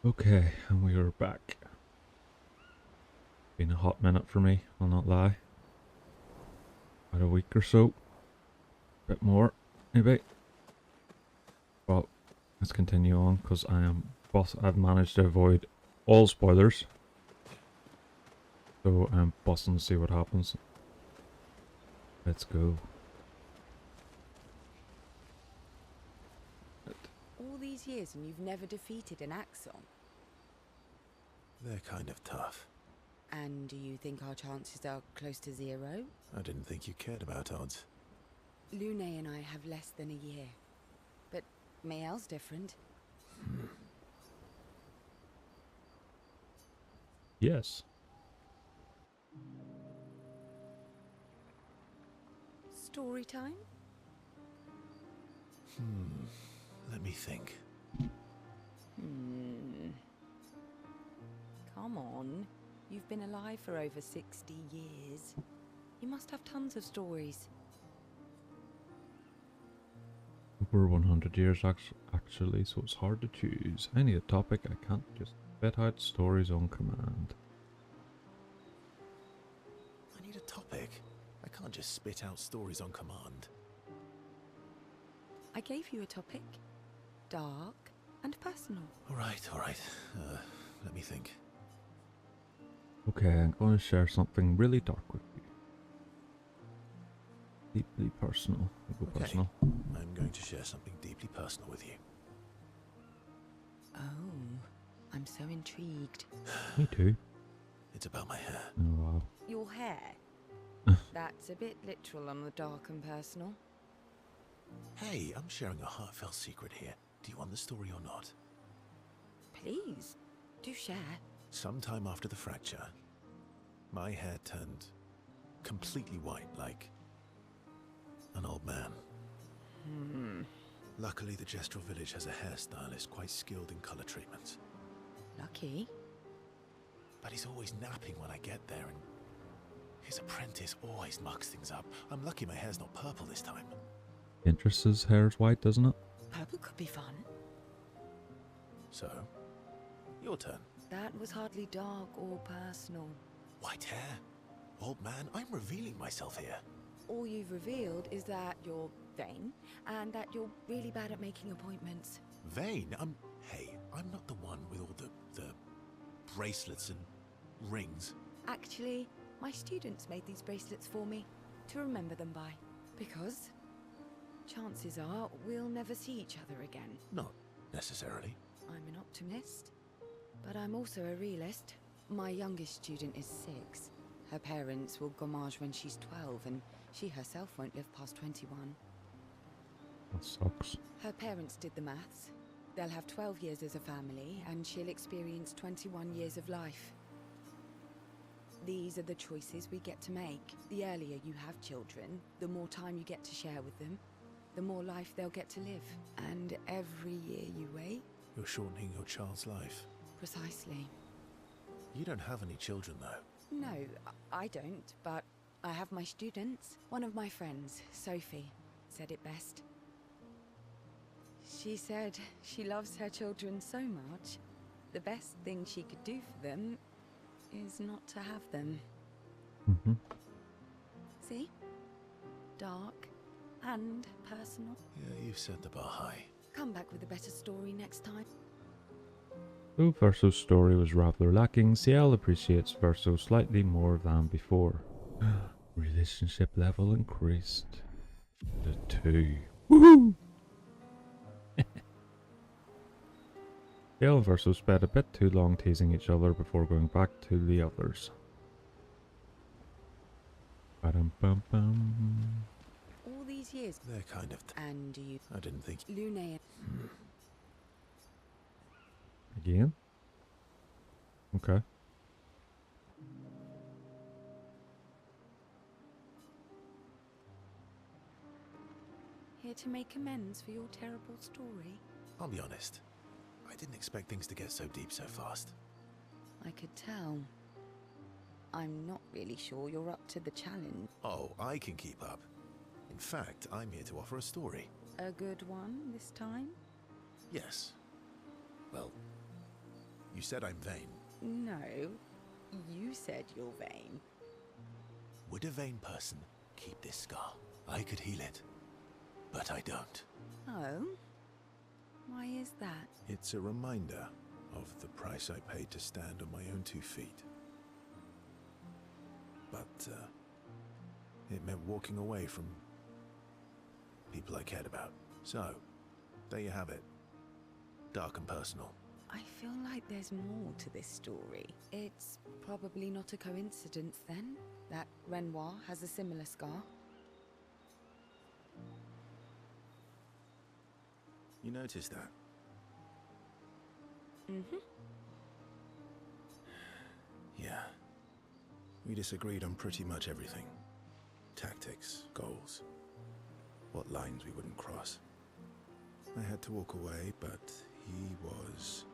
Okay, and we are back. Been a hot minute for me, I'll not lie. About a week or so. Bit more, maybe. Well, let's continue on because I've managed to avoid all spoilers. So I'm busting to see what happens. Let's go. All these years and you've never defeated an Axon? They're kind of tough. And do you think our chances are close to zero? I didn't think you cared about odds. Lune and I have less than a year. But Mael's different. Yes. Story time? Let me think. Come on. You've been alive for over 60 years. You must have tons of stories. Over 100 years actually, so it's hard to choose. I need a topic, I can't just spit out stories on command. I need a topic. I can't just spit out stories on command. I gave you a topic. Dark and personal. All right. Let me think. Okay, I'm going to share something really dark with you. Deeply personal. We'll go Okay. personal. I'm going to share something deeply personal with you. Oh, I'm so intrigued. Me too. It's about my hair. Oh wow. Your hair? That's a bit literal on the dark and personal. Hey, I'm sharing a heartfelt secret here. Do you want the story or not? Please, do share. Sometime after the fracture, my hair turned completely white, like an old man. Luckily, the Gestrel village has a hairstylist quite skilled in color treatments. Lucky. But he's always napping when I get there, and his apprentice always mucks things up. I'm lucky my hair's not purple this time. Interest's hair's white, doesn't it? Purple could be fun. So, your turn. That was hardly dark or personal. White hair? Old man, I'm revealing myself here. All you've revealed is that you're vain and that you're really bad at making appointments. Vain? Hey, I'm not the one with all the bracelets and rings. Actually, my students made these bracelets for me to remember them by. Because chances are we'll never see each other again. Not necessarily. I'm an optimist, but I'm also a realist. My youngest student is 6. Her parents will gommage when she's 12, and she herself won't live past 21. That sucks. Her parents did the maths. They'll have 12 years as a family, and she'll experience 21 years of life. These are the choices we get to make. The earlier you have children, the more time you get to share with them, the more life they'll get to live. And every year you wait... You're shortening your child's life. Precisely. You don't have any children, though. No, I don't, but I have my students. One of my friends, Sophie, said it best. She said she loves her children so much, the best thing she could do for them is not to have them. Mm-hmm. See? Dark and personal. Yeah, you've set the bar high. Come back with a better story next time. Though Verso's story was rather lacking, CL appreciates Verso slightly more than before. Relationship level increased to 2. Woohoo! CL and Verso spent a bit too long teasing each other before going back to the others. Ba-dum-bum-bum. All these years. They're kind of... And you... I didn't think... Lune... Again? Okay. Here to make amends for your terrible story? I'll be honest. I didn't expect things to get so deep so fast. I could tell. I'm not really sure you're up to the challenge. Oh, I can keep up. In fact, I'm here to offer a story. A good one this time? Yes. Well, You said I'm vain. No, you said you're vain. Would a vain person keep this scar? I could heal it, but I don't. Oh? Why is that? It's a reminder of the price I paid to stand on my own 2 feet. But, it meant walking away from people I cared about. So, there you have it. Dark and personal. I feel like there's more to this story. It's probably not a coincidence, then, that Renoir has a similar scar. You noticed that? Mm-hmm. Yeah. We disagreed on pretty much everything. Tactics, goals, what lines we wouldn't cross. I had to walk away, but he was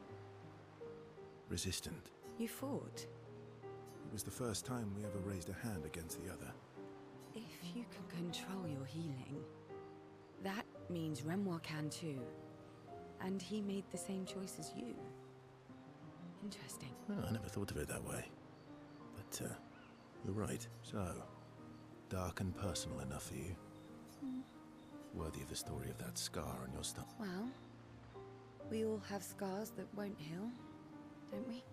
resistant. You fought? It was the first time we ever raised a hand against the other. If you can control your healing, that means Renoir can too. And he made the same choice as you. Interesting. Oh, I never thought of it that way. But, you're right. So, dark and personal enough for you? Worthy of the story of that scar on your stomach. Well, we all have scars that won't heal, don't we?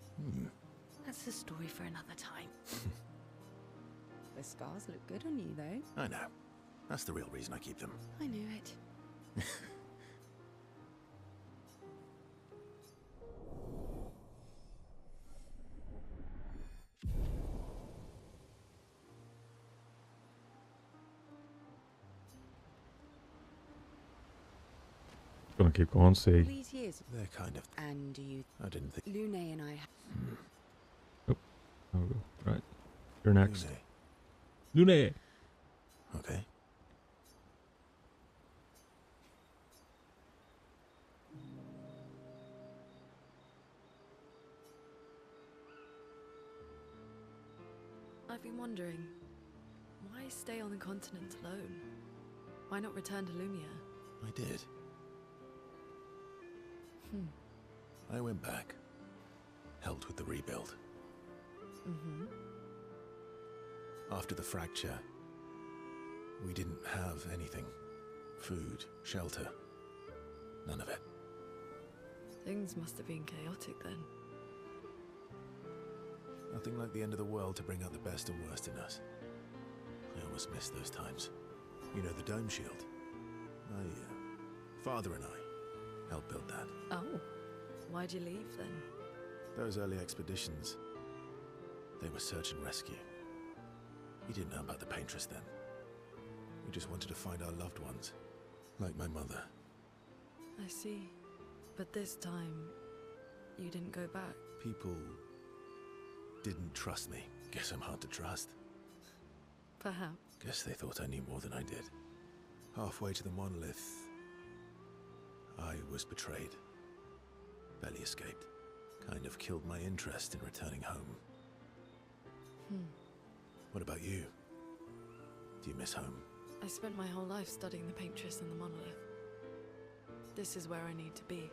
That's a story for another time. The scars look good on you, though. I know. That's the real reason I keep them. I knew it. Gonna keep going, All see. these years, They're kind of... and you... I didn't think... Lune and I... Oh, right. You're next. Lune. Lune! Okay. I've been wondering, why stay on the continent alone? Why not return to Lumia? I did. I went back. Helped with the rebuild. After the fracture, we didn't have anything. Food, shelter. None of it. Things must have been chaotic then. Nothing like the end of the world to bring out the best and worst in us. I almost miss those times. You know, the dome shield. My father and I helped build that. Oh, why'd you leave then? Those early expeditions, they were search and rescue. We didn't know about the paintress then. We just wanted to find our loved ones, like my mother. I see. But this time, you didn't go back. People didn't trust me. Guess I'm hard to trust. Perhaps. Guess they thought I knew more than I did. Halfway to the monolith, I was betrayed. Barely escaped. Kind of killed my interest in returning home. What about you? Do you miss home? I spent my whole life studying the paintress and the monolith. This is where I need to be.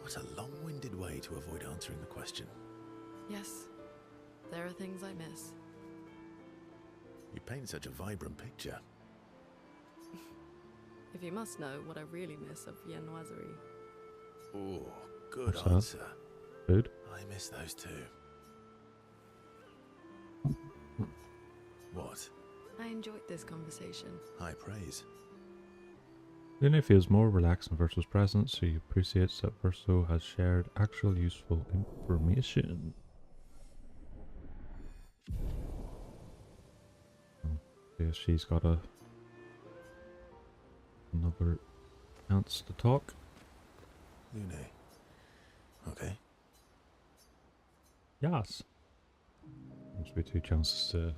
What a long-winded way to avoid answering the question. Yes, there are things I miss. You paint such a vibrant picture. If you must know what I really miss of viennoiserie. Oh, good What's that? answer. Food? I miss those too. What? I enjoyed this conversation. High praise. Lune feels more relaxed in Verso's presence. She appreciates that Verso has shared actual useful information. Yeah, she's got another chance to talk. Lune. Okay. Yes. Must be 2 chances to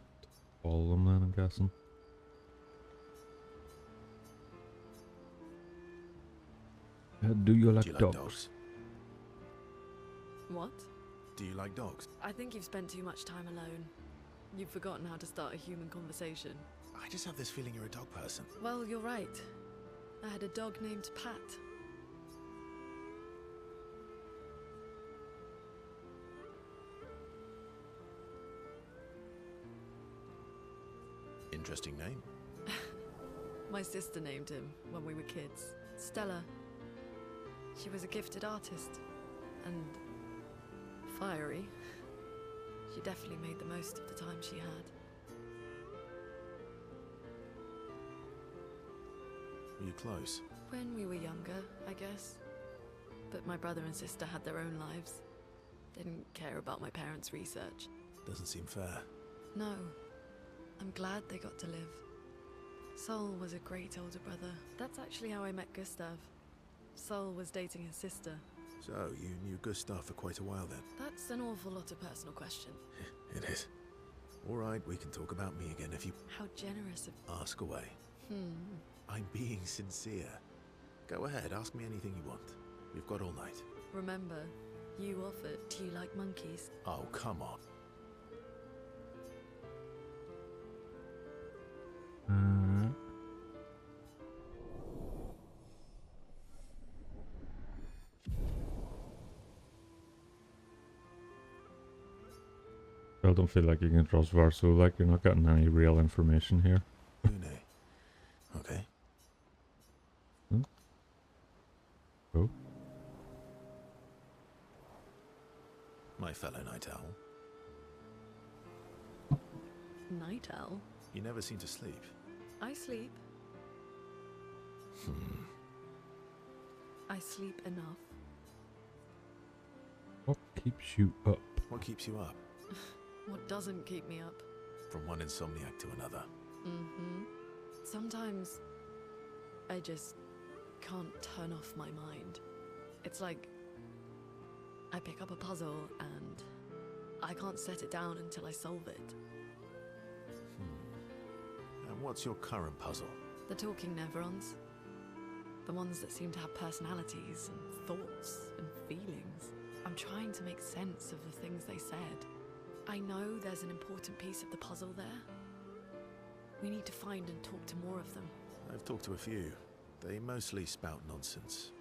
follow them then, I'm guessing. Do you like dogs? What? Do you like dogs? I think you've spent too much time alone. You've forgotten how to start a human conversation. I just have this feeling you're a dog person. Well, you're right. I had a dog named Pat. Interesting name. My sister named him when we were kids. Stella. She was a gifted artist. And fiery. She definitely made the most of the time she had. Were you close? When we were younger, I guess. But my brother and sister had their own lives. They didn't care about my parents' research. Doesn't seem fair. No. I'm glad they got to live. Sol was a great older brother. That's actually how I met Gustav. Sol was dating his sister. So, you knew Gustav for quite a while then? That's an awful lot of personal question. It is. Alright, we can talk about me again if you How generous of... ask away. I'm being sincere. Go ahead, ask me anything you want. We've got all night. Remember, you offered, do you like monkeys? Oh, come on. Still don't feel like you can trust Varso, like you're not getting any real information here. Une. Okay. Oh. My fellow night owl. Night owl? You never seem to sleep. I sleep. I sleep enough. What keeps you up? What keeps you up? What doesn't keep me up? From one insomniac to another. Sometimes I just can't turn off my mind. It's like I pick up a puzzle and I can't set it down until I solve it. And what's your current puzzle? The talking Neverons. The ones that seem to have personalities and thoughts and feelings. I'm trying to make sense of the things they said. I know there's an important piece of the puzzle there. We need to find and talk to more of them. I've talked to a few. They mostly spout nonsense.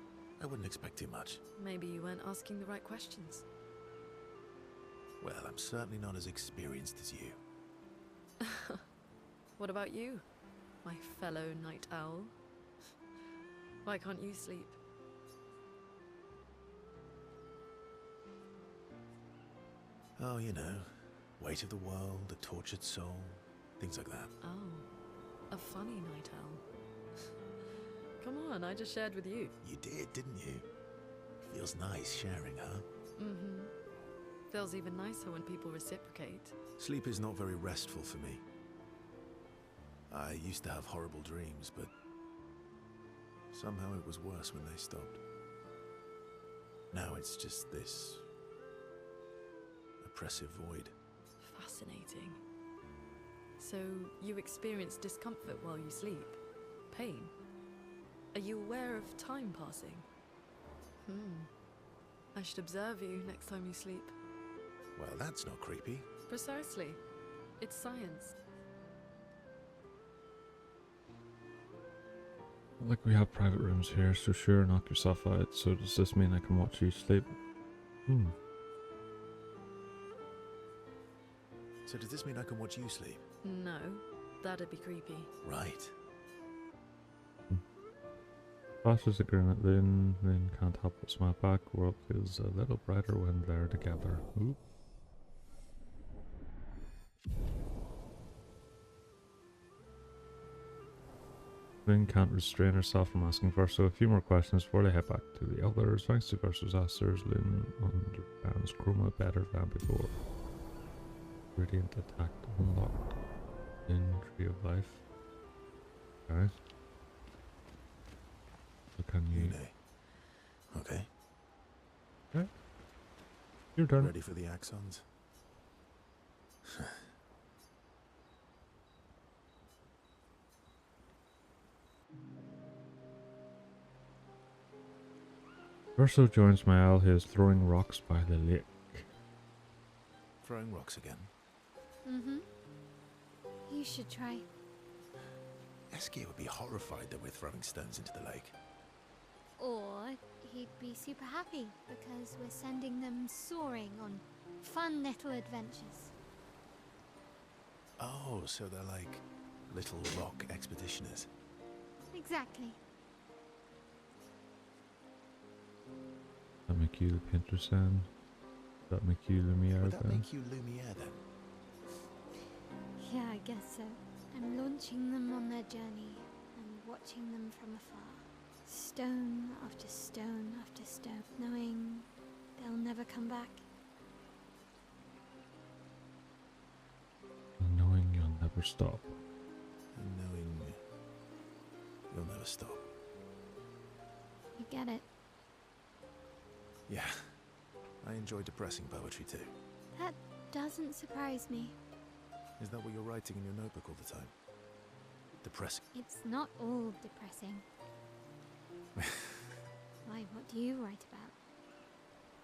I wouldn't expect too much. Maybe you weren't asking the right questions. Well, I'm certainly not as experienced as you. What about you, my fellow night owl? Why can't you sleep? Oh, you know, weight of the world, a tortured soul, things like that. Oh, a funny night owl. Come on, I just shared with you. You did, didn't you? Feels nice sharing, huh? Feels even nicer when people reciprocate. Sleep is not very restful for me. I used to have horrible dreams, but somehow it was worse when they stopped. Now it's just this oppressive void. Fascinating. So, you experience discomfort while you sleep? Pain? Are you aware of time passing? I should observe you next time you sleep. Well, that's not creepy. Precisely. It's science. Like we have private rooms here, so sure, knock yourself out. So does this mean I can watch you sleep? So does this mean I can watch you sleep? No, that'd be creepy. Right. Flashes a grin at Lynn can't help but smile back. World feels a little brighter when they're together. Ooh. Lynn can't restrain herself from asking Verso a few more questions before they head back to the elders. Thanks to Verso's answers, Lynn understands Chroma better than before. Radiant attack unlocked in Tree of Life. Okay. So can you... Une. Okay. Okay. Your turn. Ready for the axons? Verso joins Mael, who is throwing rocks by the lake. Throwing rocks again. You should try. Eskia would be horrified that we're throwing stones into the lake. Or he'd be super happy because we're sending them soaring on fun little adventures. Oh, so they're like Little rock expeditioners. Exactly. That make you the painter Sam? That make you Lumiere Would that then? make you Lumiere then? Yeah, I guess so. I'm launching them on their journey and watching them from afar. Stone after stone after stone, knowing they'll never come back. And knowing you'll never stop. And knowing you'll never stop. You get it? Yeah. I enjoy depressing poetry too. That doesn't surprise me. Is that what you're writing in your notebook all the time? Depressing. It's not all depressing. Why, what do you write about?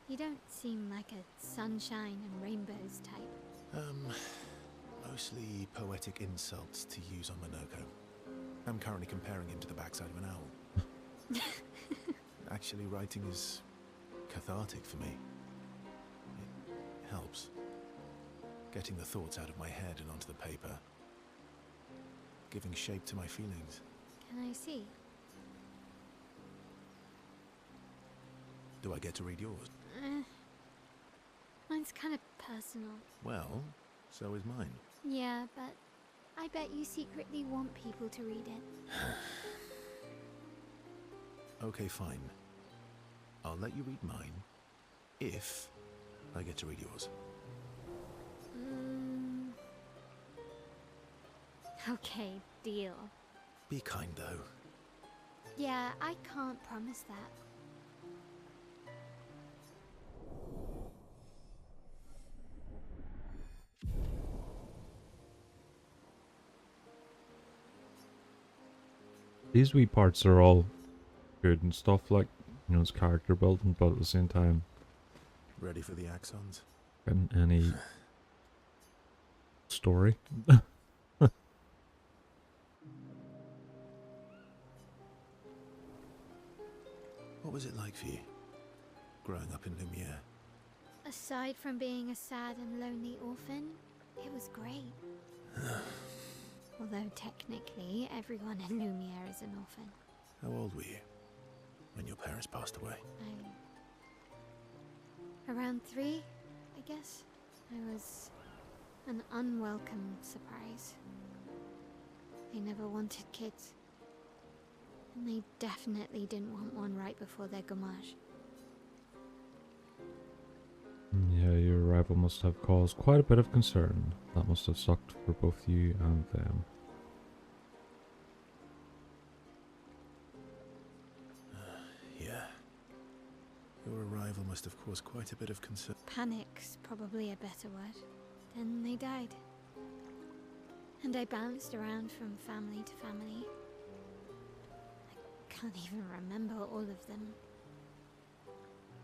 You don't seem like a sunshine and rainbows type. Mostly poetic insults to use on Monoko. I'm currently comparing him to the backside of an owl. Actually, writing is cathartic for me. It helps. Getting the thoughts out of my head and onto the paper. Giving shape to my feelings. Can I see? Do I get to read yours? Mine's kind of personal. Well, so is mine. Yeah, but I bet you secretly want people to read it. Okay, fine. I'll let you read mine if I get to read yours. Okay, deal. Be kind, though. Yeah, I can't promise that. These wee parts are all good and stuff, like, you know, it's character building, but at the same time, Ready for the axons? in any story. What was it like for you, growing up in Lumiere? Aside from being a sad and lonely orphan, it was great. Although technically, everyone in Lumiere is an orphan. How old were you when your parents passed away? Around 3, I guess. I was an unwelcome surprise. They never wanted kids. And they definitely didn't want one right before their gommage. Yeah, your arrival must have caused quite a bit of concern. That must have sucked for both you and them. Yeah. Your arrival must have caused quite a bit of concern. Panic's probably a better word. Then they died. And I bounced around from family to family. I can't even remember all of them.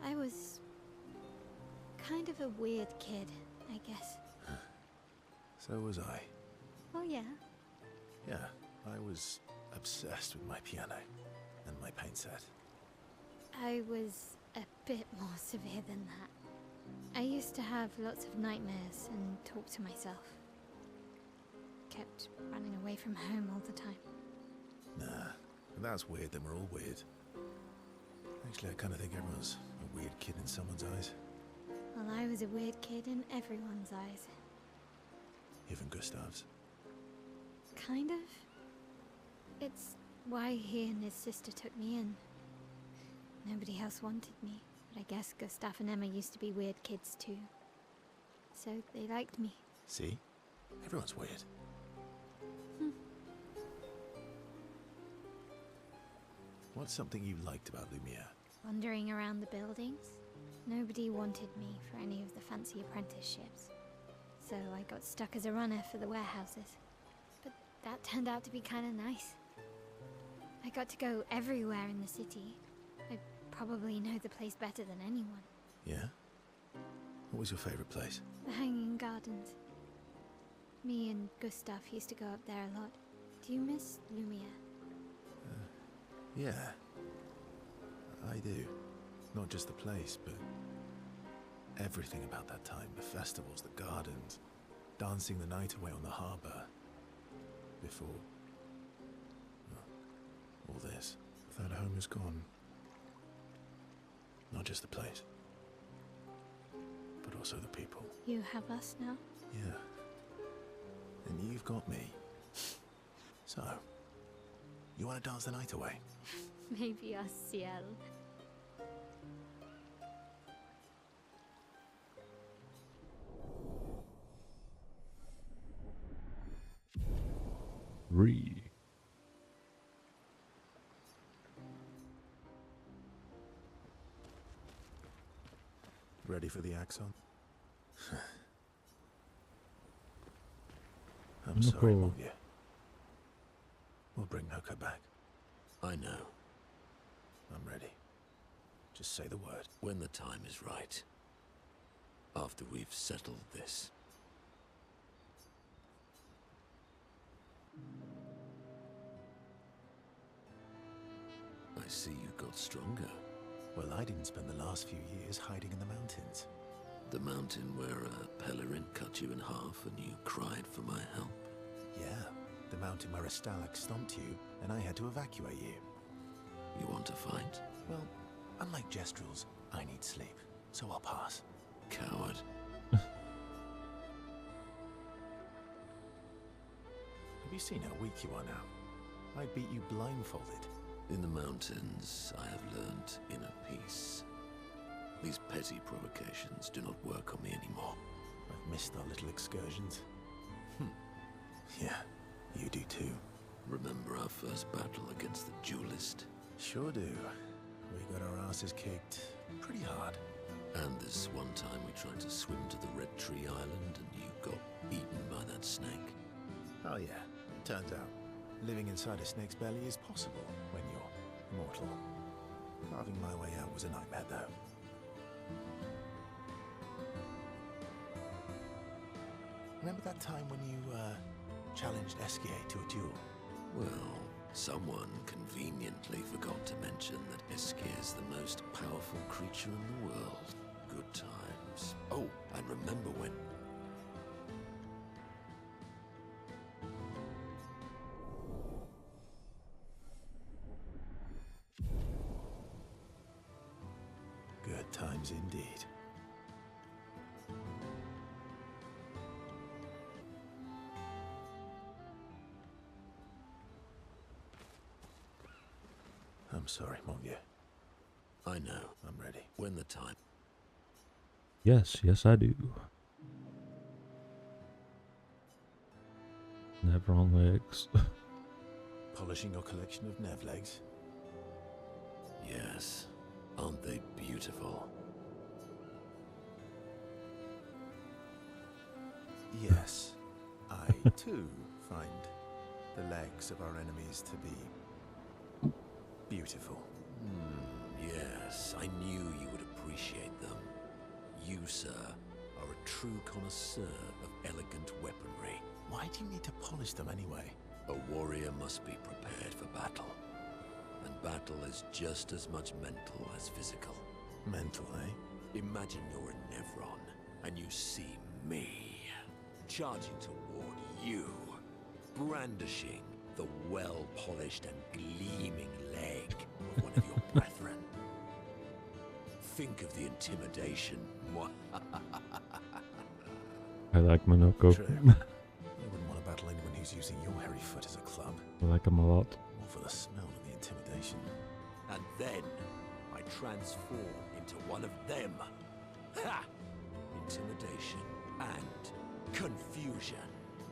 I was kind of a weird kid, I guess. So was I. Oh yeah? Yeah, I was obsessed with my piano and my paint set. I was a bit more severe than that. I used to have lots of nightmares and talk to myself. Kept running away from home all the time. Nah, that's weird, then we're all weird. Actually, I kind of think everyone's a weird kid in someone's eyes. Well, I was a weird kid in everyone's eyes. Even Gustav's. Kind of. It's why he and his sister took me in. Nobody else wanted me, but I guess Gustav and Emma used to be weird kids too. So they liked me. See? Everyone's weird. What's something you liked about Lumiere? Wandering around the buildings, nobody wanted me for any of the fancy apprenticeships. So I got stuck as a runner for the warehouses. But that turned out to be kind of nice. I got to go everywhere in the city. I probably know the place better than anyone. Yeah? What was your favorite place? The Hanging Gardens. Me and Gustav used to go up there a lot. Do you miss Lumiere? Yeah. I do. Not just the place, but everything about that time. The festivals, the gardens, dancing the night away on the harbour. before all this. That home is gone. Not just the place, but also the people. You have us now? Yeah. And you've got me. So, you want to dance the night away? Maybe us, Ciel. Re. Ready for the axon? I'm sorry, No. Mongia. We'll bring Noko back. I know. I'm ready. Just say the word. When the time is right. After we've settled this. I see you got stronger. Well, I didn't spend the last few years hiding in the mountains. The mountain where a Pellerin cut you in half and you cried for my help. Yeah, the mountain where a Stalag stomped you and I had to evacuate you. You want to fight? Well, unlike Gestrels, I need sleep, so I'll pass. Coward. Have you seen how weak you are now? I beat you blindfolded. In the mountains, I have learned inner peace. These petty provocations do not work on me anymore. I've missed our little excursions. Yeah, you do too. Remember our first battle against the duelist? Sure do. We got our asses kicked pretty hard. And this one time we tried to swim to the Red Tree Island and you got eaten by that snake. Oh yeah, turns out living inside a snake's belly is possible when you're mortal. Carving my way out was a nightmare though. Remember that time when you challenged Eskier to a duel? Well, someone conveniently forgot to mention that Eskier is the most powerful creature in the world. Good times. Oh, and remember when... Good times indeed. I'm sorry, Mongia. I know. I'm ready. When the time... Yes, yes I do. Never on legs. Polishing your collection of Nev legs. Yes. Aren't they beautiful? Yes, I too find the legs of our enemies to be beautiful. Yes, I knew you would appreciate them. You, sir, are a true connoisseur of elegant weaponry. Why do you need to polish them anyway? A warrior must be prepared for battle. And battle is just as much mental as physical. Mental, eh? Imagine you're a Nevron, and you see me, charging toward you, brandishing the well-polished and gleaming leg of one of your brethren. Think of the intimidation. I like Monoko. True. I wouldn't want to battle anyone who's using your hairy foot as a club. I like him a lot. More for the smell than the intimidation. And then I transform into one of them. Ha! Intimidation and confusion.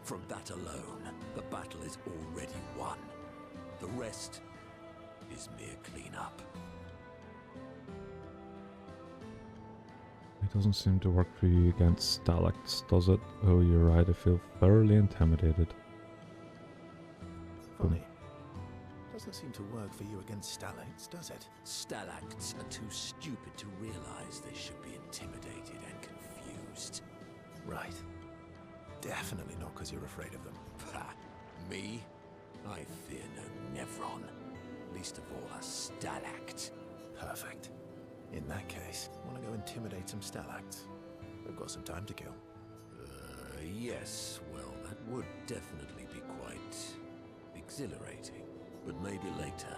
From that alone, the battle is already won. The rest is mere cleanup. It doesn't seem to work for you against Stalacts, does it? Oh, you're right, I feel thoroughly intimidated. Funny. Doesn't seem to work for you against Stalacts, does it? Stalacts are too stupid to realize they should be intimidated and confused. Right. Definitely not because you're afraid of them. Ha! Me? I fear no Nevron. Least of all a Stalact. Perfect. In that case, want to go intimidate some Stalacts? We've got some time to kill. Yes, well, that would definitely be quite exhilarating, but maybe later.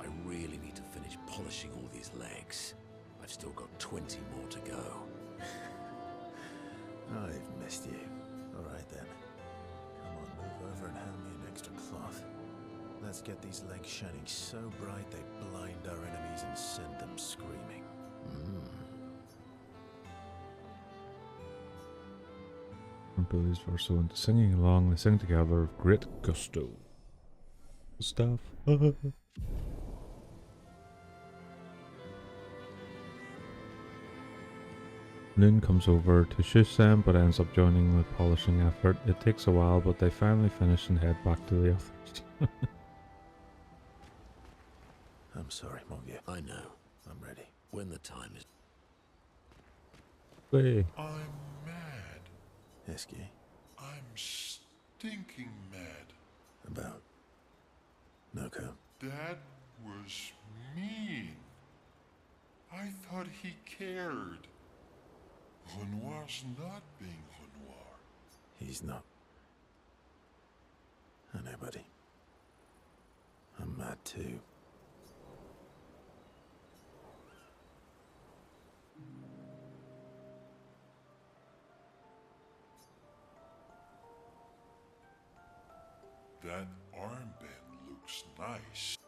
I really need to finish polishing all these legs. I've still got 20 more to go. I've missed you. All right then. Come on, move over and hand me an extra cloth. Let's get these legs shining so bright they blind our enemies and send them screaming. And Billy's Verso into singing along. They sing together with great gusto. Stuff. Loon comes over to shush them, but ends up joining the polishing effort. It takes a while, but they finally finish and head back to the others. I'm sorry, mon vieux. I know. I'm ready. When the time is... Hey. I'm mad. Esky, I'm stinking mad. about Noko. Dad was mean. I thought he cared. Renoir's not being Renoir. He's not. I know, buddy. I'm mad too. That armband looks nice.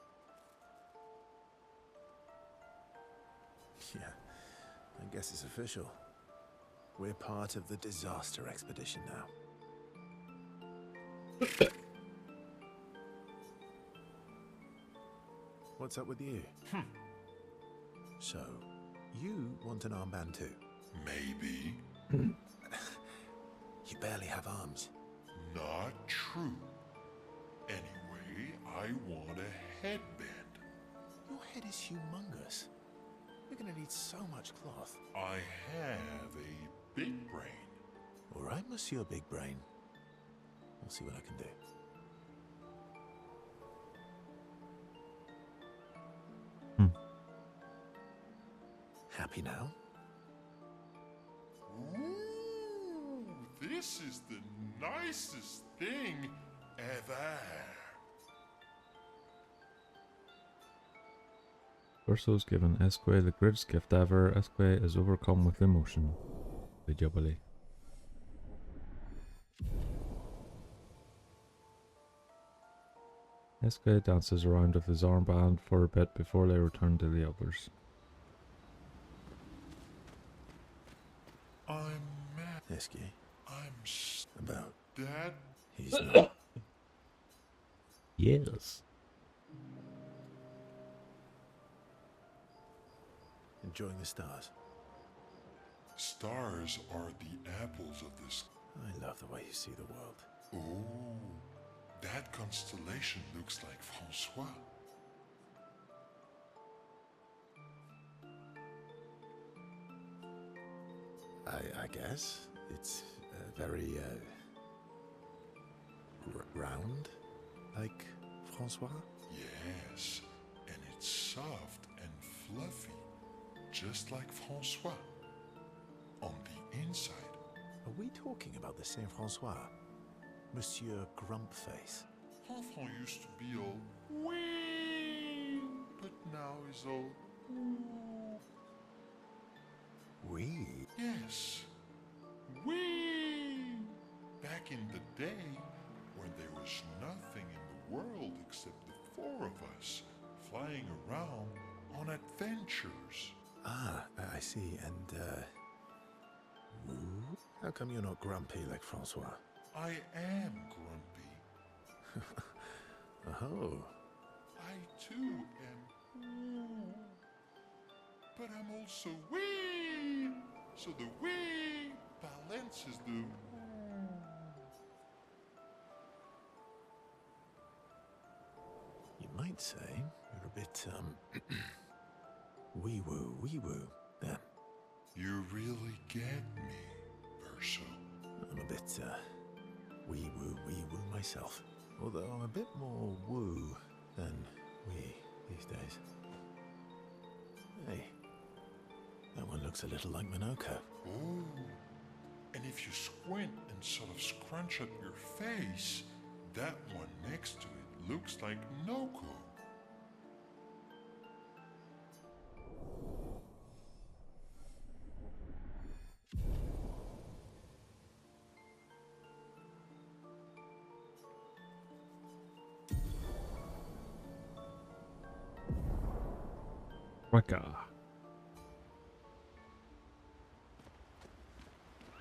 Yeah, I guess it's official. We're part of the disaster expedition now. What's up with you? So, you want an armband too? Maybe. You barely have arms. Not true. Anyway, I want a headband. Your head is humongous. You're gonna need so much cloth. I have a big brain. All right, Monsieur Big Brain. I'll see what I can do. Happy now? Ooh, this is the nicest thing ever. Verso's given Esque the greatest gift ever. Esque is overcome with emotion. The jubilee. Esque dances around with his armband for a bit before they return to the others. I'm mad. Esky, about. Dad, He's not. Yes. Enjoying the stars. stars are the apples of the sky. I love the way you see the world. Oh, that constellation looks like Francois. I guess. It's very, round, like Francois? Yes, and it's soft and fluffy, just like Francois. On the inside. Are we talking about the Saint Francois? Monsieur Grumpface? Enfant used to be all wee, but now he's all ooh. We? Yes, wee. Back in the day, when there was nothing in the world except the four of us flying around on adventures. Ah, I see. And, Woo? How come you're not grumpy like Francois? I am grumpy. Oh. I too am ooh. But I'm also wee. So the wee balances the ooh. You might say you're a bit, wee-woo, then. You really get me, Verso. I'm a bit, wee-woo myself. Although I'm a bit more woo than wee these days. Hey, that one looks a little like Minoko. Oh, and if you squint and sort of scrunch up your face, that one next to it looks like Noko. Waka.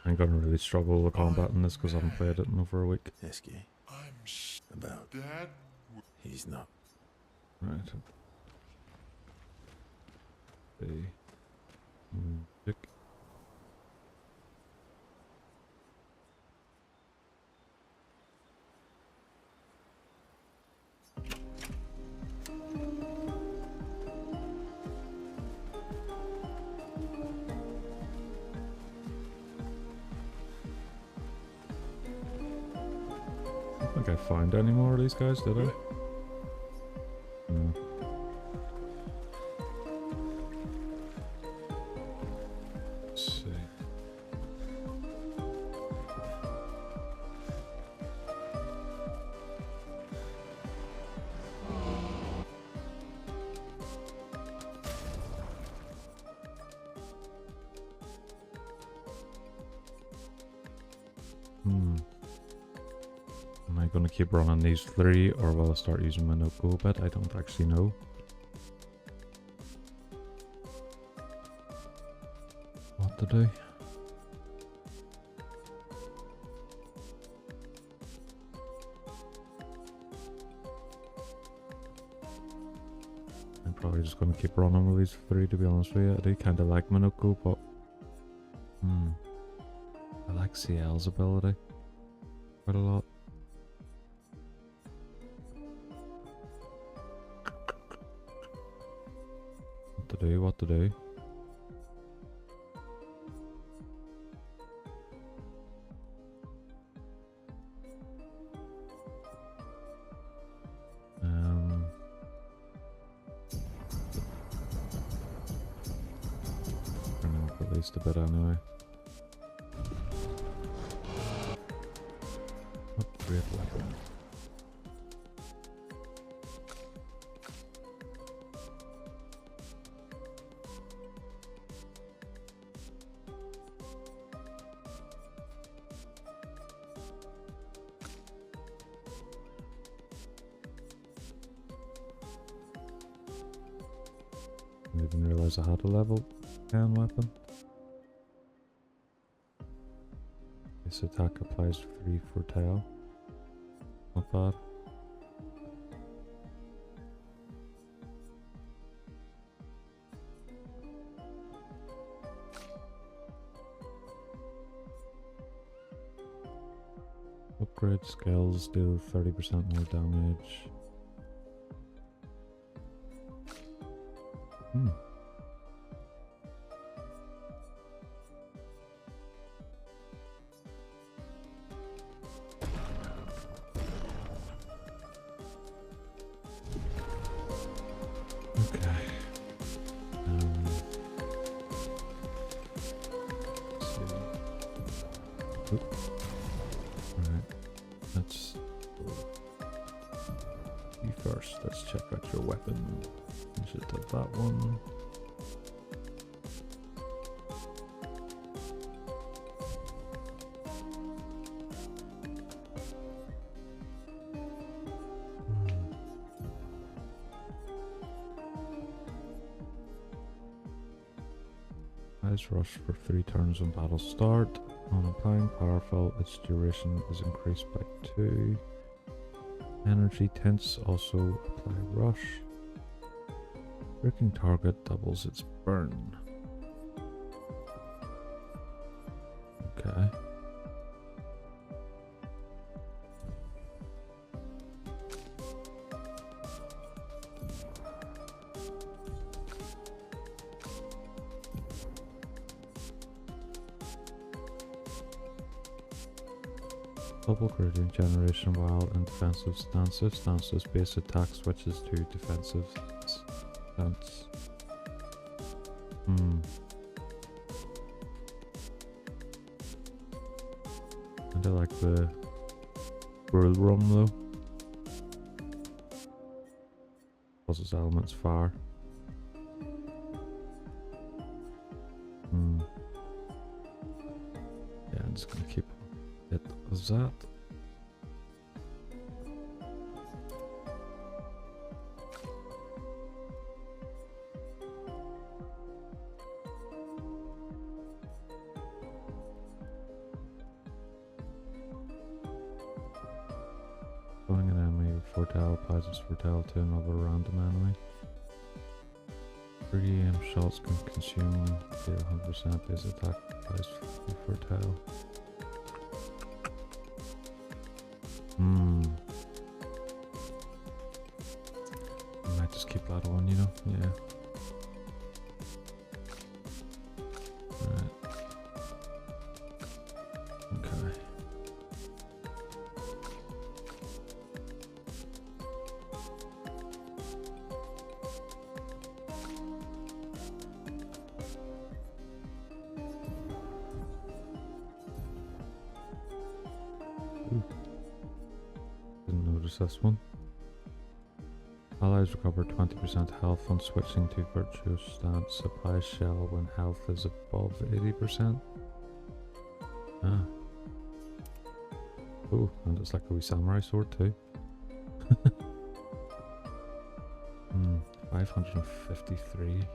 I'm gonna really struggle with combat in this because I haven't played it in over a week. Esky, I'm about. that. He's not. Right. The music. I don't think I found any more of these guys, did I? No. Let's see. Am I going to keep running these 3 or will I start using my Noko a bit? I don't actually know. What to do? I'm probably just going to keep running with these 3 to be honest with you. I do kind of like Minoko, but I like CL's ability quite a lot. What to do? Turn up at least a bit anyway. Upgrade weapon. Didn't even realize I had a level 10 weapon. This attack applies free for tail. Not bad. Upgrade skills do 30% more damage. Okay. Let's see. Oop. Alright. Let's you first. Let's check out your weapon. You should have that one. Ice rush for 3 turns when battle start. On applying powerful, its duration is increased by 2. Energy tints also apply rush. Breaking target doubles its burn. Okay. Double gradient generation while in defensive stances. Stances base attack switches to defensive stance. I like the whirl rum though. plus its element's fire. Yeah, I'm just gonna keep it as that. Killing an enemy with Fortel applies its Fortel to another random enemy. 30 aim shots can consume the 100% base attack applies to Fortel. I might just keep that on, you know? Yeah. Right. Okay. Didn't notice this one. Allies recover 20% health on switching to virtuous stance. Supply shell when health is above 80%. Ah. Oh, and it's like a wee samurai sword too. 553.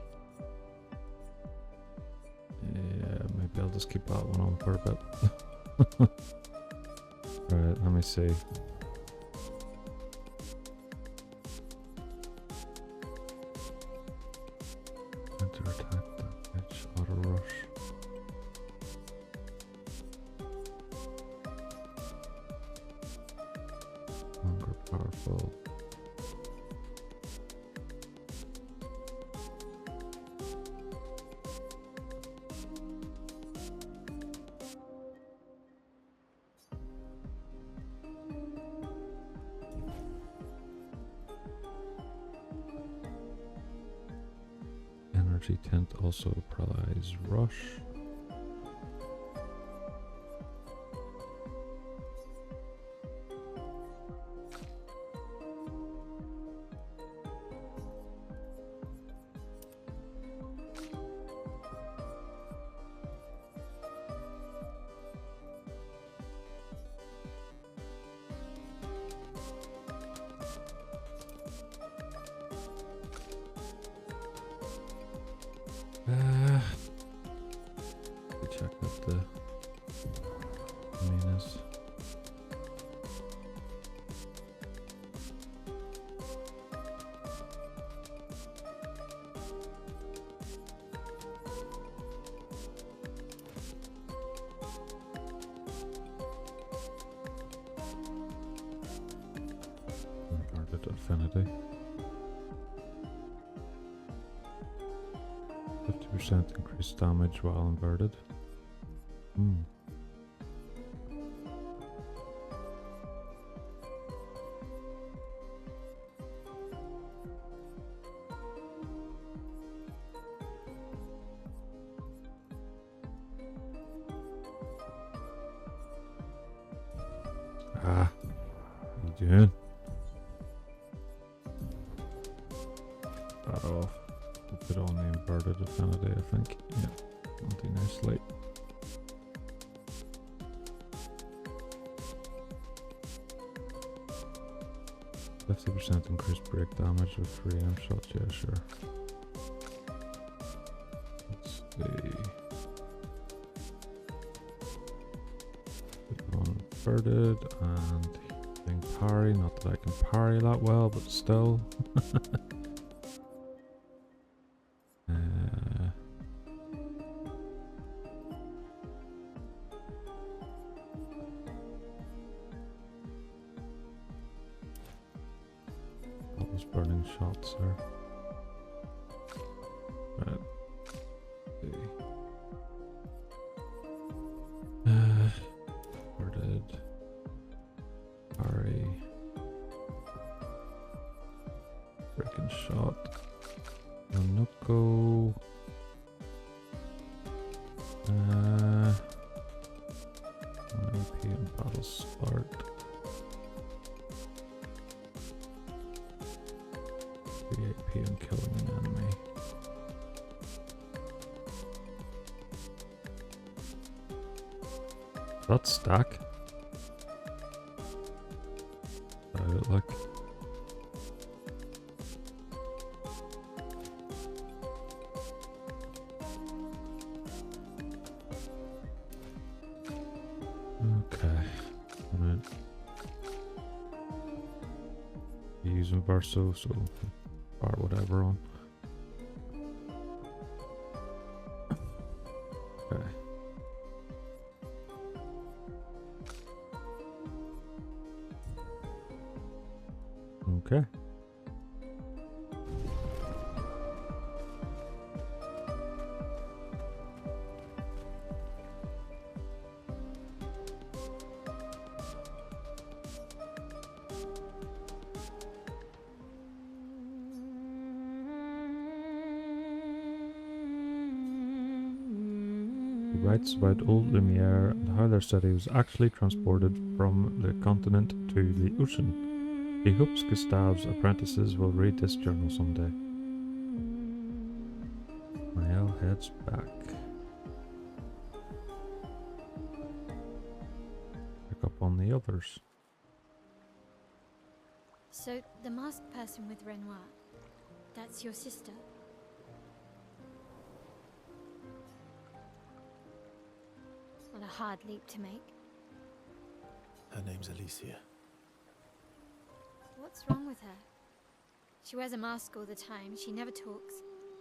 Yeah, maybe I'll just keep that one on for a bit. Right, let me see. Enter attack damage, auto rush. Longer powerful. Energy tint also applies rush. Check out the minas. Guarded affinity. 50% increased damage while inverted. Ah, what are you doing? That off. We'll put on the inverted affinity, I think. Yeah, I'll do nicely. %50 increased break damage with 3 aim shots, yeah, sure. Let's see. Put on inverted and healing parry, not that I can parry that well, but still. Burning shots there. Right. Inverted. Parry. Breaking shot. Noko. AP and battle start. 3 that stack? What I look like? Okay. Alright. Using Verso, so fire whatever on. Okay. Okay. He writes about old Lumiere and how their city was actually transported from the continent to the ocean. He hopes Gustave's apprentices will read this journal someday. Mael heads back. Pick up on the others. So, the masked person with Renoir, that's your sister? What a hard leap to make. Her name's Alicia. What's wrong with her? She wears a mask all the time, she never talks,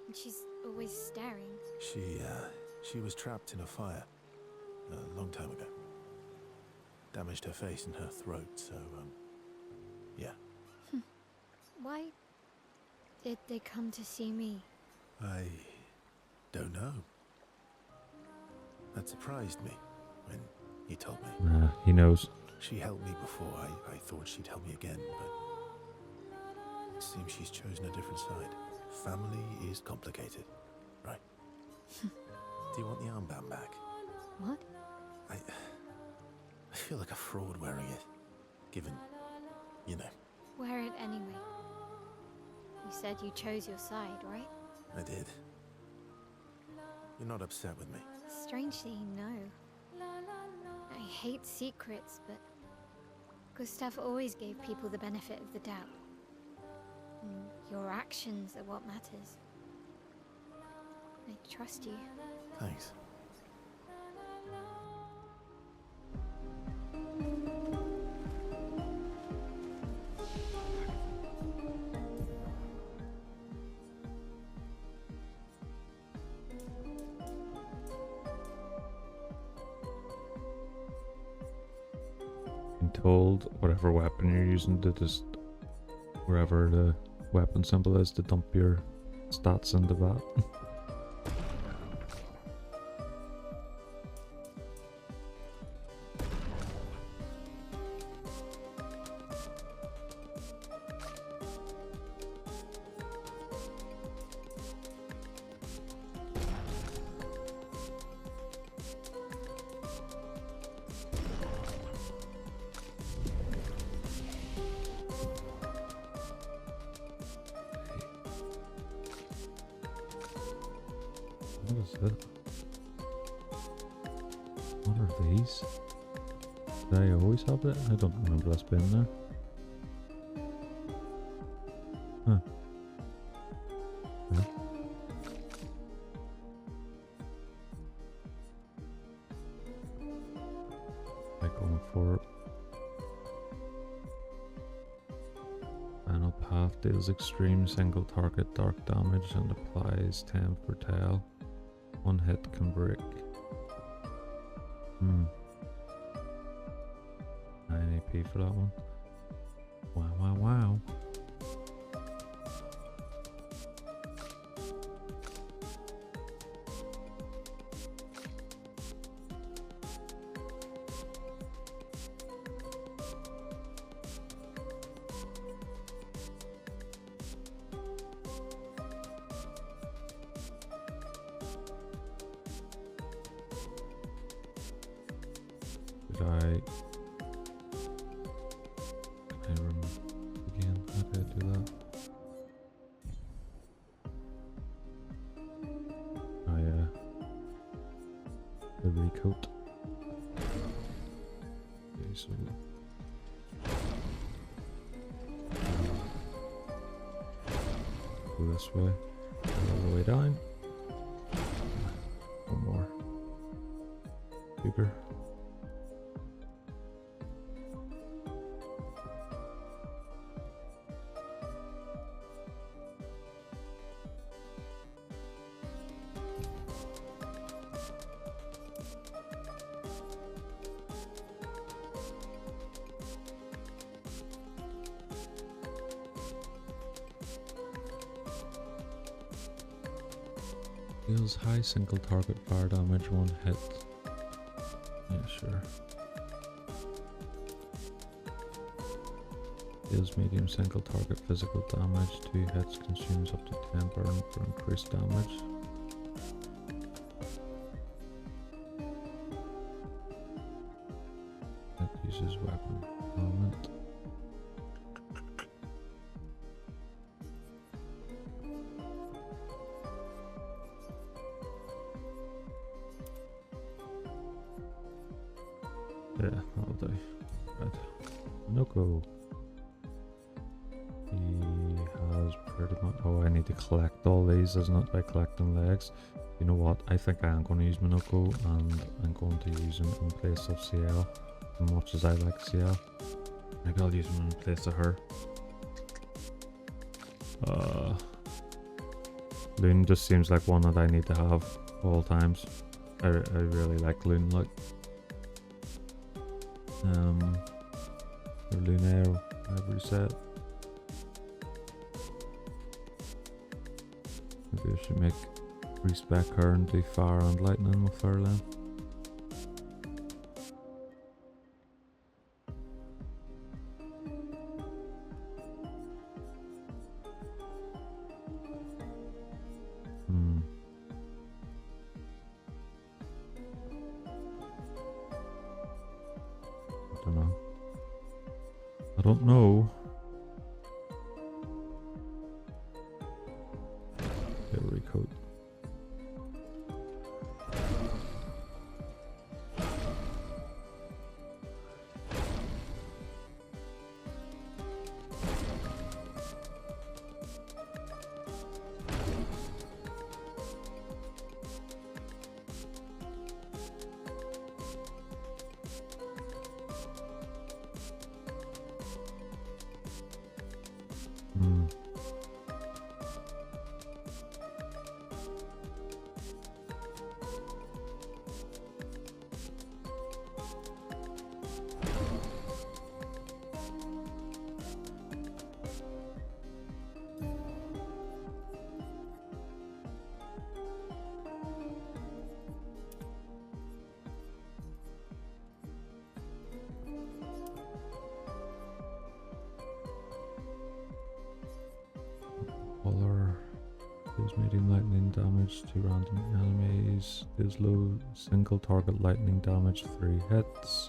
and she's always staring. She was trapped in a fire a long time ago. Damaged her face and her throat, so, yeah. Why did they come to see me? I don't know. That surprised me when you told me. Nah, he knows. She helped me before. I thought she'd help me again, but it seems she's chosen a different side. Family is complicated, right? Do you want the armband back? What? I feel like a fraud wearing it, given, you know. Wear it anyway. You said you chose your side, right? I did. You're not upset with me. Strangely, no. I hate secrets, but Gustav always gave people the benefit of the doubt. And your actions are what matters. I trust you. Thanks. Been told whatever weapon you're using to just wherever the weapon symbol is to dump your stats into that. What is it? What are these? Did I always have it? I don't remember this being there. Huh. Huh. Like going for final path deals extreme single target dark damage and applies 10 foretell. One hit can break. 9 AP for that one. Wow, wow, wow. Did I remember again? How did I do that? Oh yeah. The recoat. Okay, so go this way, all the way down. One more. Bigger. Deals high single target fire damage, one hit. Yeah, sure. Deals medium single target physical damage, 2 hits, consumes up to 10 burn for increased damage. It uses weapon element. Yeah, that'll do. Right. Noko. He has pretty much. Oh, I need to collect all these, isn't it? By collecting legs. You know what? I think I am going to use Minoko, and I'm going to use him in place of CL. As much as I like CL, maybe I'll use him in place of her. Loon just seems like one that I need to have all times. I really like Loon, like. Or Lunaire, whatever you said. Maybe I should make respec her and do fire and lightning with her then. I don't know. Get recoat. Deals medium lightning damage to random enemies. Deals low single target lightning damage, 3 hits.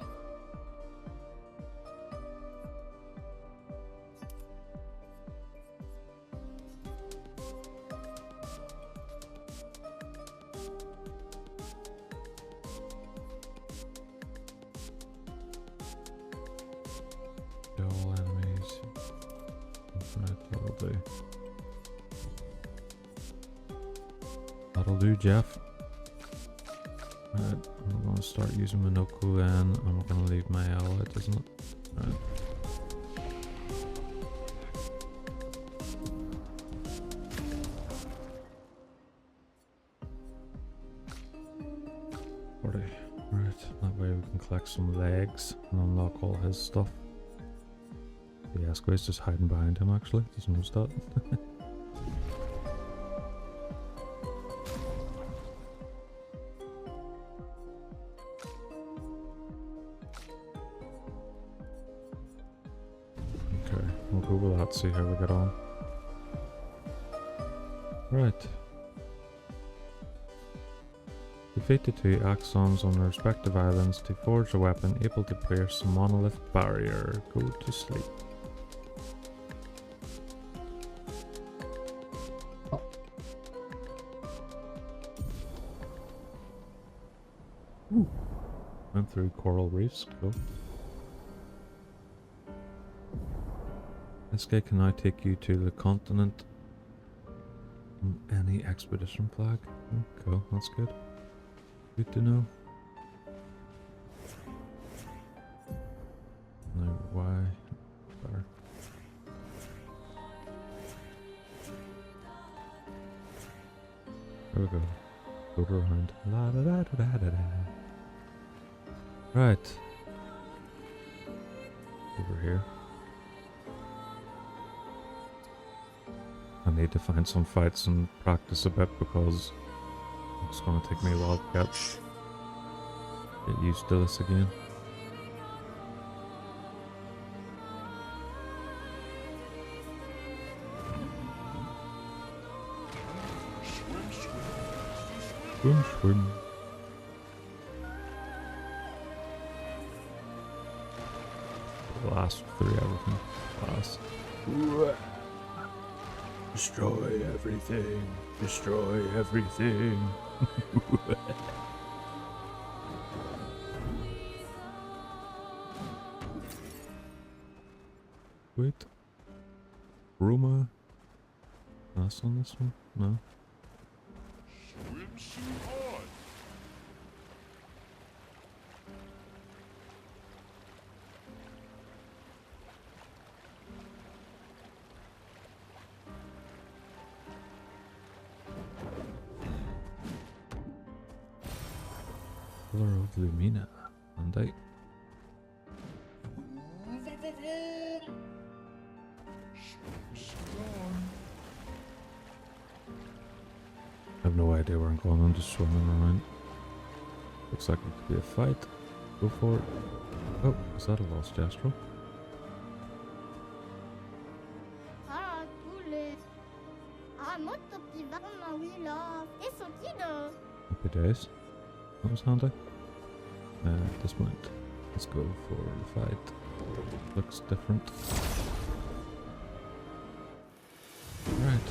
All enemies. Infinite, that'll do. That'll do, Jeff. Right, I'm going to start using Minoko then. I'm going to leave my L out, isn't it? Right. Right, that way we can collect some legs and unlock all his stuff. The Esquo's just hiding behind him actually, doesn't notice that. Okay, we'll go with that, see how we get on. Right. Defeat the 2 Axons on their respective islands to forge a weapon able to pierce a monolith barrier. Go to sleep. Ooh. Went through coral reefs, cool. This guy can now take you to the continent from any expedition flag. Oh, cool, that's good. Good to know. Now, why? Better. There we go. Go around. La da da da da da da. Right. Over here. I need to find some fights and practice a bit because it's going to take me a while to get used to this again. Swim, swim. Last three everything. Last. Destroy everything. Destroy everything. Wait. Ruma. Last on this one? No. Swimsuit on! Color of Lumina. Monday. I have no idea where I'm going. I'm just swimming around. Looks like it could be a fight. Go for it. Oh, is that a lost Astral? Happy days. That was handy. At this point, let's go for the fight. Looks different. Right.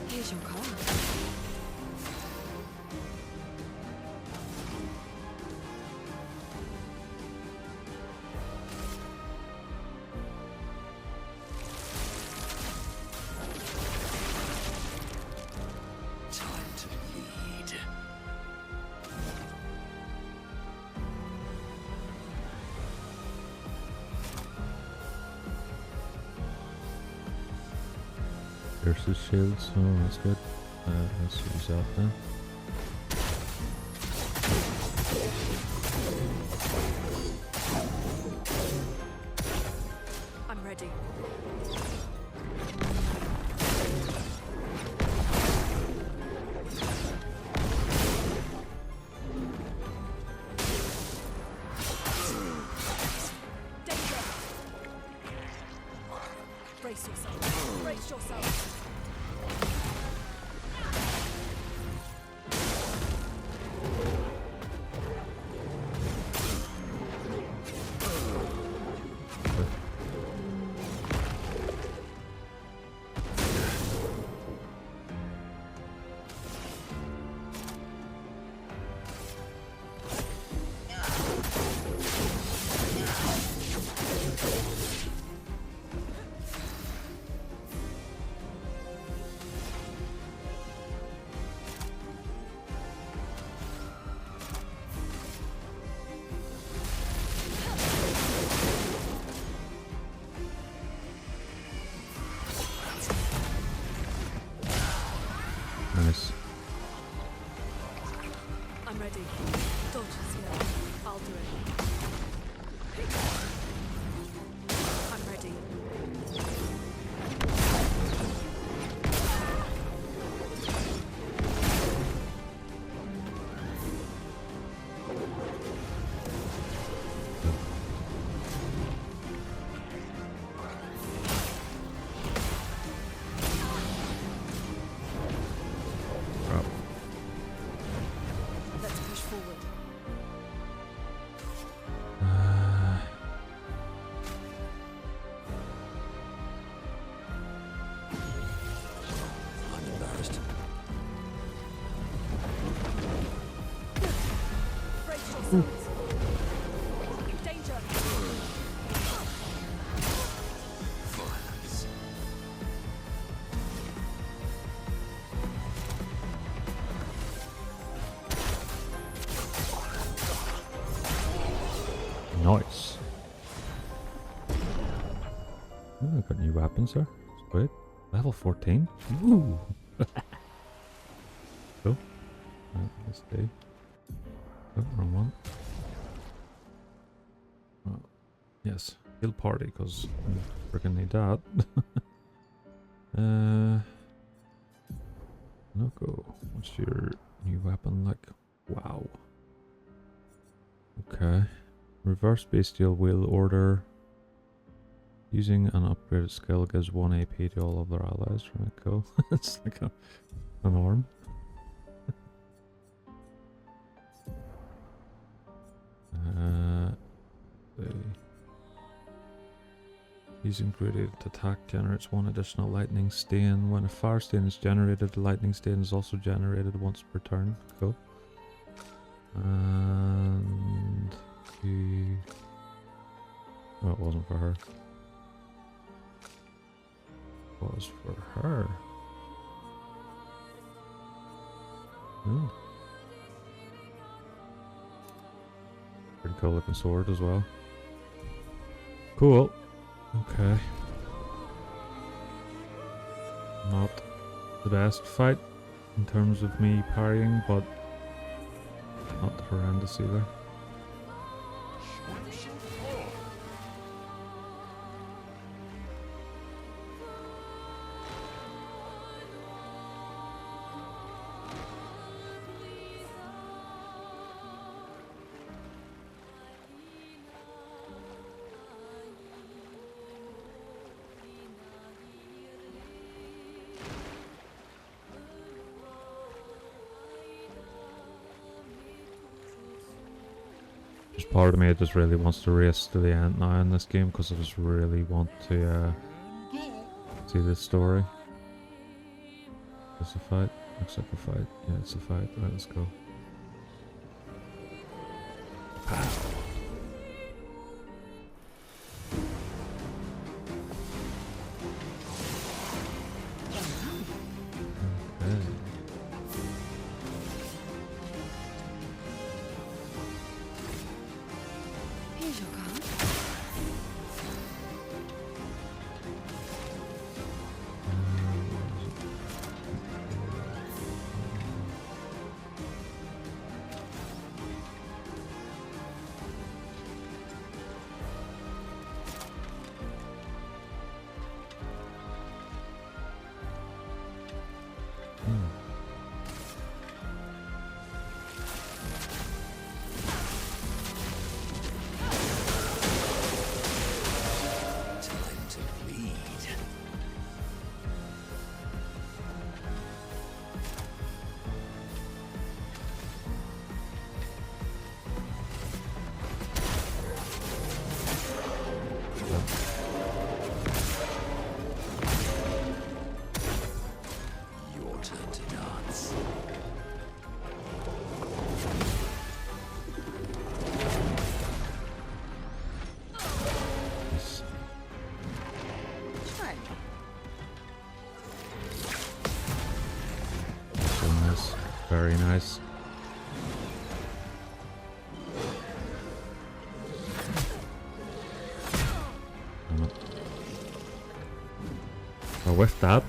Here's your car. Time to lead. There's his shield, so that's good. Let's use that then. I'm ready. Danger! Brace yourself. Brace yourself. Nice. I'm ready. Dodge is here. I'll do it. I'm ready. Crap. Let's push forward. missiles. Danger! Violence. Nice. Oh, I got new weapons there. Sweet. Level 14. Ooh. Cool. Let's do. Oh, wrong one. Oh, yes. Heal party, because I freaking need that. No go. What's your new weapon like? Wow. Okay. Reverse bestial wheel order. Using an upgraded skill gives 1 AP to all of their allies. Right, cool. It's like an arm. The using graded attack generates 1 additional lightning stain. When a fire stain is generated, the lightning stain is also generated once per turn. Cool. And oh, it wasn't for her. It was for her. Oh. Pretty cool looking sword as well. Cool. Okay. Not the best fight in terms of me parrying, but not horrendous either. There's part of me that just really wants to race to the end now in this game because I just really want to see this story. Is this a fight? Looks like a fight. Yeah, it's a fight. Right, let's go. Pow. Okay. Here's your card. Time to bleed. Your turn to dance. Nice. Sure. So nice. Very nice. I whiffed that.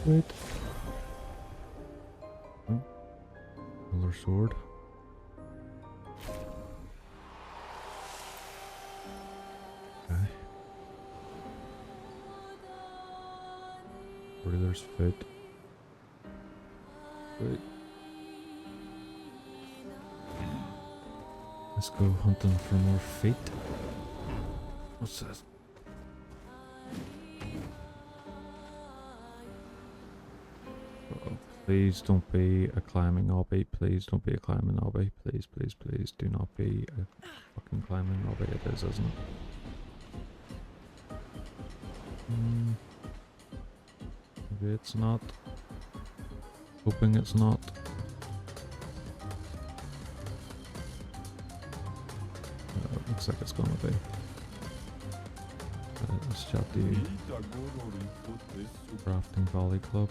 Wait. Oh. Another sword. Okay. Ruler's foot. Wait. Let's go hunting for more feet. What's this? Oh, please don't be a climbing obby. Please don't be a climbing obby. Please, please, please do not be a fucking climbing obby. It is, isn't it? Maybe it's not. Hoping it's not. It looks like it's gonna be. Let's chat to you. Crafting Volley Club.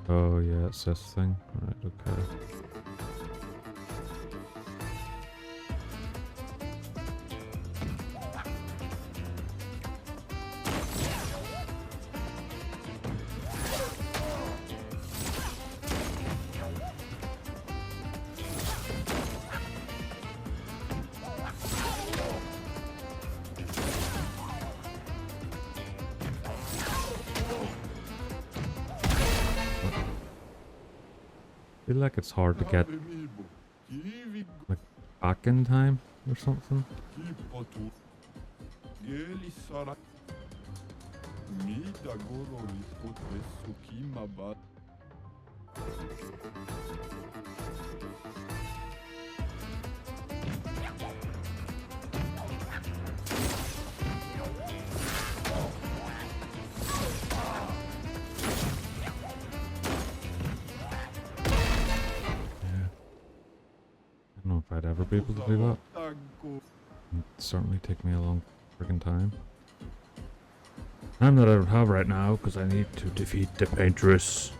Oh yeah, it's this thing. Right, okay. I feel like it's hard to get like back in time or something. I don't know if I'd ever be able to do that. It'd certainly take me a long friggin' time. Time that I don't have right now because I need to defeat the Paintress.